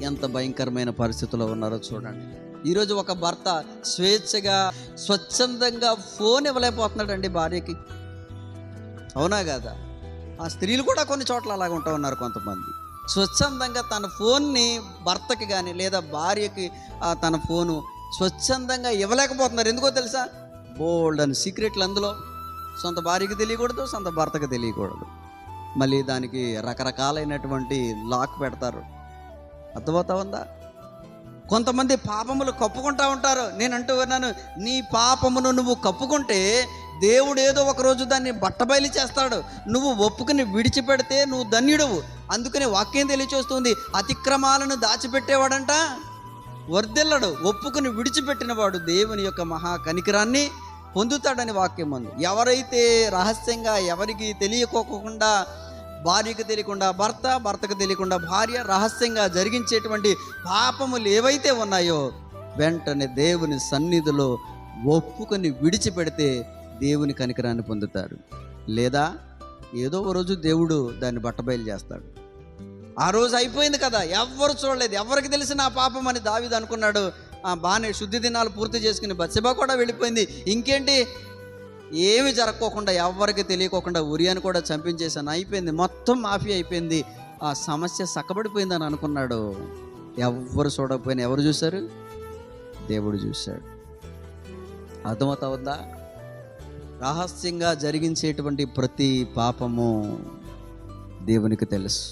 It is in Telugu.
ఎంత భయంకరమైన పరిస్థితుల్లో ఉన్నారో చూడండి. ఈరోజు ఒక భర్త స్వేచ్ఛగా స్వచ్ఛందంగా ఫోన్ ఇవ్వలేకపోతున్నాడండి భార్యకి. అవునా కదా? ఆ స్త్రీలు కూడా కొన్ని చోట్ల అలాగ ఉంటా ఉన్నారు. కొంతమంది స్వచ్ఛందంగా తన ఫోన్ని భర్తకి కానీ లేదా భార్యకి తన ఫోను స్వచ్ఛందంగా ఇవ్వలేకపోతున్నారు. ఎందుకో తెలుసా? బోల్డ్ అని సీక్రెట్లు అందులో. సొంత భార్యకి తెలియకూడదు, సొంత భర్తకి తెలియకూడదు. మళ్ళీ దానికి రకరకాలైనటువంటి లాక్ పెడతారు. అర్థమవుతా ఉందా? కొంతమంది పాపములు కప్పుకుంటా ఉంటారు. నేను అంటూ విన్నాను, నీ పాపమును నువ్వు కప్పుకుంటే దేవుడు ఏదో ఒక రోజు దాన్ని బట్టబయలు చేస్తాడు. నువ్వు ఒప్పుకుని విడిచిపెడితే నువ్వు ధన్యుడువు. అందుకని వాక్యం తెలియచేస్తుంది, అతిక్రమాలను దాచిపెట్టేవాడంట వర్ధిల్లడు. ఒప్పుకుని విడిచిపెట్టిన వాడు దేవుని యొక్క మహా కనికరాన్ని పొందుతాడని వాక్యం ఉంది. ఎవరైతే రహస్యంగా ఎవరికి తెలియకోకుండా, భార్యకు తెలియకుండా భర్త, భర్తకు తెలియకుండా భార్య రహస్యంగా జరిగించేటువంటి పాపములు ఏవైతే ఉన్నాయో వెంటనే దేవుని సన్నిధిలో ఒప్పుకొని విడిచిపెడితే దేవుని కనికరాన్ని పొందుతారు. లేదా ఏదో ఒక రోజు దేవుడు దాన్ని బట్టబయలు చేస్తాడు. ఆ రోజు అయిపోయింది కదా, ఎవ్వరు చూడలేదు, ఎవరికి తెలిసిన ఆ పాపం అని దావీదు అనుకున్నాడు. బాగానే శుద్ధి దినాలు పూర్తి చేసుకుని బత్షెబ కూడా వెళ్ళిపోయింది. ఇంకేంటి, ఏమి జరగకోకుండా ఎవరికి తెలియకోకుండా ఉరియాని కూడా చంపించేసాను, అయిపోయింది, మొత్తం మాఫీ అయిపోయింది, ఆ సమస్య సక్కబడిపోయిందని అనుకున్నాడు. ఎవరు చూడకపోయినా ఎవరు చూశారు? దేవుడు చూశాడు. అర్థమవుతా? రహస్యంగా జరిగించేటువంటి ప్రతి పాపము దేవునికి తెలుసు.